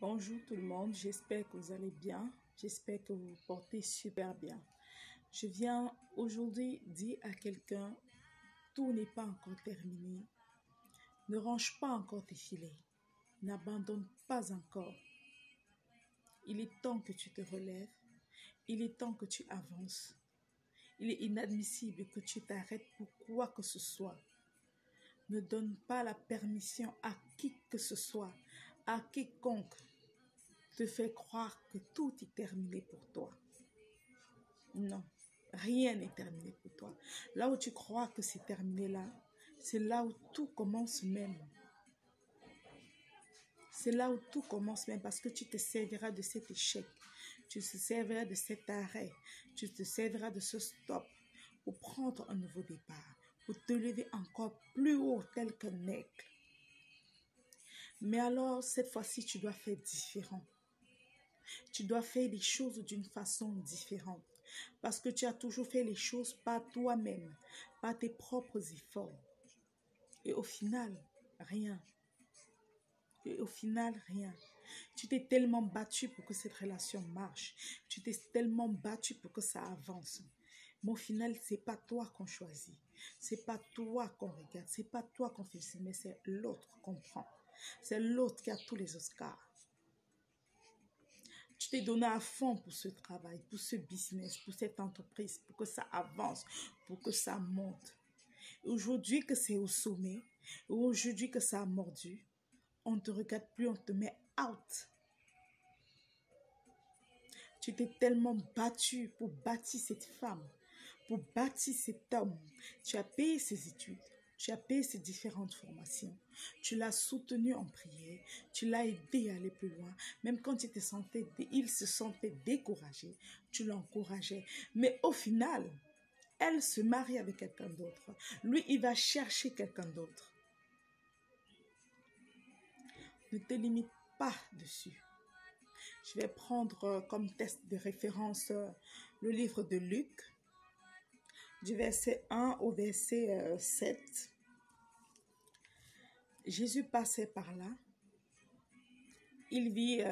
Bonjour tout le monde, j'espère que vous allez bien, j'espère que vous vous portez super bien. Je viens aujourd'hui dire à quelqu'un, tout n'est pas encore terminé. Ne range pas encore tes filets, n'abandonne pas encore. Il est temps que tu te relèves, il est temps que tu avances. Il est inadmissible que tu t'arrêtes pour quoi que ce soit. Ne donne pas la permission à qui que ce soit, à quiconque te fait croire que tout est terminé pour toi. Non, rien n'est terminé pour toi. Là où tu crois que c'est terminé là, c'est là où tout commence même. C'est là où tout commence même parce que tu te serviras de cet échec. Tu te serviras de cet arrêt. Tu te serviras de ce stop pour prendre un nouveau départ, pour te lever encore plus haut tel qu'un aigle. Mais alors, cette fois-ci, tu dois faire différent. Tu dois faire les choses d'une façon différente. Parce que tu as toujours fait les choses par toi-même, par tes propres efforts. Et au final, rien. Et au final, rien. Tu t'es tellement battu pour que cette relation marche. Tu t'es tellement battu pour que ça avance. Mais au final, c'est pas toi qu'on choisit. C'est pas toi qu'on regarde. C'est pas toi qu'on fait, mais c'est l'autre qu'on prend. C'est l'autre qui a tous les Oscars. Tu t'es donné à fond pour ce travail, pour ce business, pour cette entreprise, pour que ça avance, pour que ça monte. Et aujourd'hui que c'est au sommet, et aujourd'hui que ça a mordu, on ne te regarde plus, on te met out. Tu t'es tellement battu pour bâtir cette femme, pour bâtir cet homme. Tu as payé ses études. Tu as payé ses différentes formations. Tu l'as soutenu en prière. Tu l'as aidé à aller plus loin. Même quand il se sentait découragé, tu l'encourageais. Mais au final, elle se marie avec quelqu'un d'autre. Lui, il va chercher quelqu'un d'autre. Ne te limite pas dessus. Je vais prendre comme test de référence le livre de Luc, du verset 1 au verset 7. Jésus passait par là. Il vit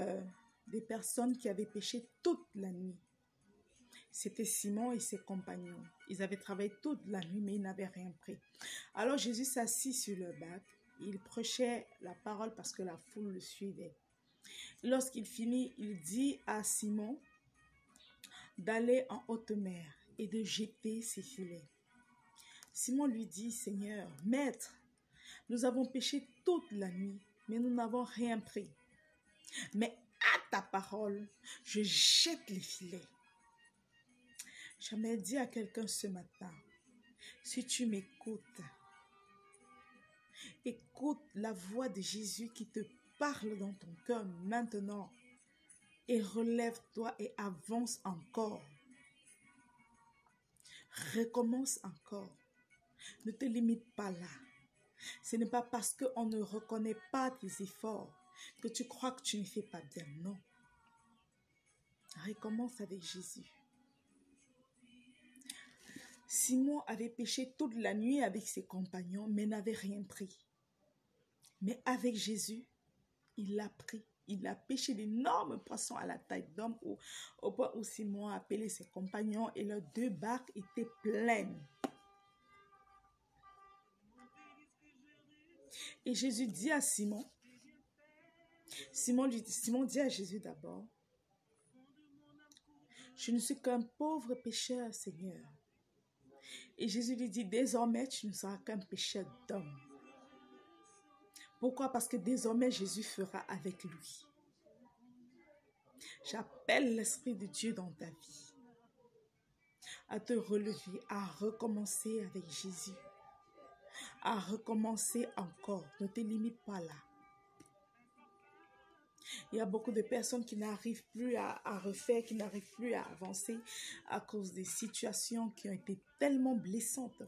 des personnes qui avaient péché toute la nuit. C'était Simon et ses compagnons. Ils avaient travaillé toute la nuit, mais ils n'avaient rien pris. Alors Jésus s'assit sur le bac. Il prêchait la parole parce que la foule le suivait. Lorsqu'il finit, il dit à Simon d'aller en haute mer et de jeter ses filets. Simon lui dit, Seigneur, Maître, nous avons péché toute la nuit, mais nous n'avons rien pris. Mais à ta parole, je jette les filets. J'aimerais dire à quelqu'un ce matin, si tu m'écoutes, écoute la voix de Jésus qui te parle dans ton cœur maintenant et relève-toi et avance encore. Recommence encore. Ne te limite pas là. Ce n'est pas parce qu'on ne reconnaît pas tes efforts que tu crois que tu ne fais pas bien. Non. Recommence avec Jésus. Simon avait péché toute la nuit avec ses compagnons, mais n'avait rien pris. Mais avec Jésus, il l'a pris. Il a pêché d'énormes poissons à la taille d'homme au point où Simon a appelé ses compagnons et leurs 2 barques étaient pleines. Et Jésus dit à Simon, Simon dit à Jésus d'abord, je ne suis qu'un pauvre pécheur, Seigneur. Et Jésus lui dit, désormais, tu ne seras qu'un pécheur d'homme. Pourquoi? Parce que désormais, Jésus fera avec lui. J'appelle l'Esprit de Dieu dans ta vie à te relever, à recommencer avec Jésus, à recommencer encore. Ne te limite pas là. Il y a beaucoup de personnes qui n'arrivent plus à refaire, qui n'arrivent plus à avancer à cause des situations qui ont été tellement blessantes,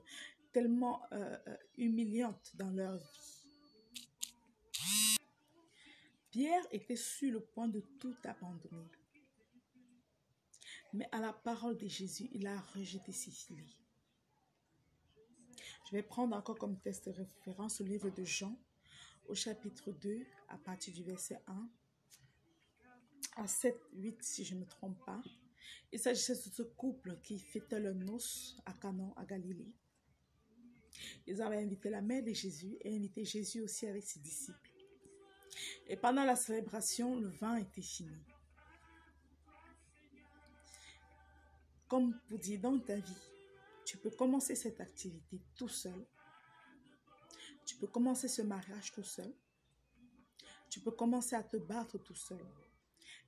tellement humiliantes dans leur vie. Pierre était sur le point de tout abandonner. Mais à la parole de Jésus, il a rejeté ses filets. Je vais prendre encore comme texte de référence le livre de Jean, au chapitre 2, à partir du verset 1. à 7, 8 si je ne me trompe pas. Il s'agissait de ce couple qui fêtait le noces à Canan, à Galilée. Ils avaient invité la mère de Jésus et invité Jésus aussi avec ses disciples. Et pendant la célébration, le vin était fini. Comme pour dire dans ta vie, tu peux commencer cette activité tout seul. Tu peux commencer ce mariage tout seul. Tu peux commencer à te battre tout seul.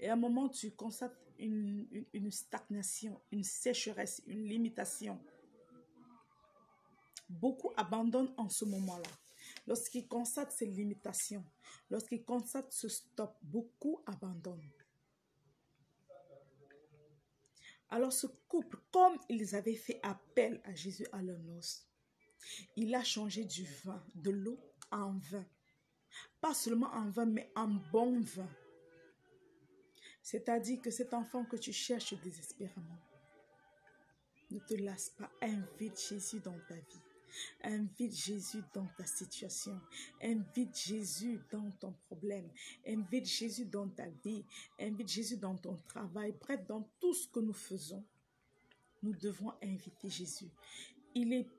Et à un moment, tu constates une stagnation, une sécheresse, une limitation. Beaucoup abandonnent en ce moment-là. Lorsqu'ils constatent ces limitations, lorsqu'ils constatent ce stop, beaucoup abandonnent. Alors ce couple, comme ils avaient fait appel à Jésus à leur noces, il a changé du vin, de l'eau en vin. Pas seulement en vin, mais en bon vin. C'est-à-dire que cet enfant que tu cherches désespérément, ne te lasse pas, invite Jésus dans ta vie. Invite Jésus dans ta situation. Invite Jésus dans ton problème. Invite Jésus dans ta vie. Invite Jésus dans ton travail. Bref, dans tout ce que nous faisons, nous devons inviter Jésus. Il est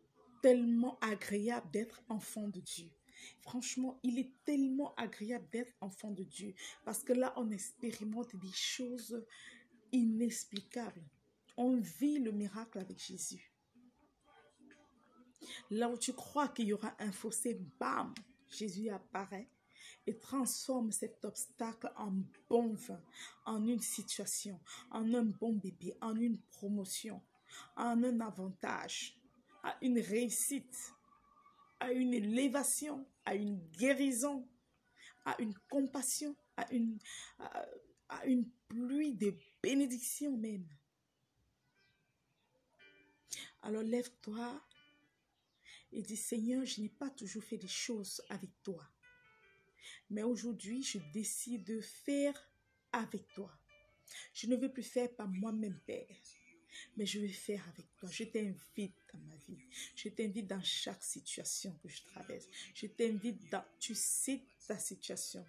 tellement agréable d'être enfant de Dieu. Franchement, il est tellement agréable d'être enfant de Dieu. Parce que là, on expérimente des choses inexplicables. On vit le miracle avec Jésus. Là où tu crois qu'il y aura un fossé, bam, Jésus apparaît et transforme cet obstacle en bon vin, en une situation, en un bon bébé, en une promotion, en un avantage, à une réussite, à une élévation, à une guérison, à une compassion, à une pluie de bénédictions même. Alors lève-toi et dis, Seigneur, je n'ai pas toujours fait des choses avec toi. Mais aujourd'hui, je décide de faire avec toi. Je ne veux plus faire par moi-même, Père. Mais je vais faire avec toi. Je t'invite dans ma vie. Je t'invite dans chaque situation que je traverse. Je t'invite dans... Tu sais ta situation.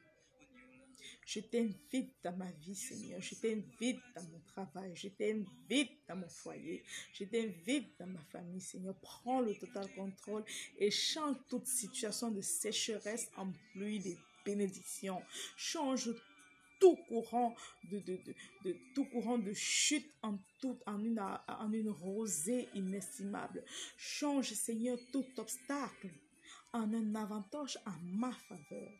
Je t'invite dans ma vie, Seigneur. Je t'invite dans mon travail. Je t'invite dans mon foyer. Je t'invite dans ma famille, Seigneur. Prends le total contrôle et change toute situation de sécheresse en pluie de bénédiction. Change tout courant de chute en une rosée inestimable. Change, Seigneur, tout obstacle en un avantage en ma faveur.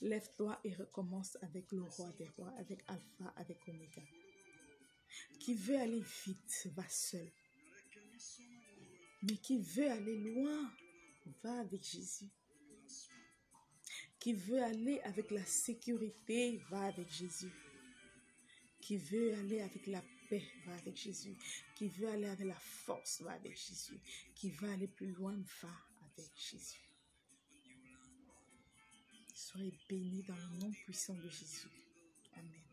Lève-toi et recommence avec le roi des rois, avec Alpha, avec Oméga. Qui veut aller vite, va seul. Mais qui veut aller loin, va avec Jésus. Qui veut aller avec la sécurité, va avec Jésus. Qui veut aller avec la paix, va avec Jésus. Qui veut aller avec la force, va avec Jésus. Qui veut aller plus loin, va avec Jésus. Soyez bénis dans le nom puissant de Jésus. Amen.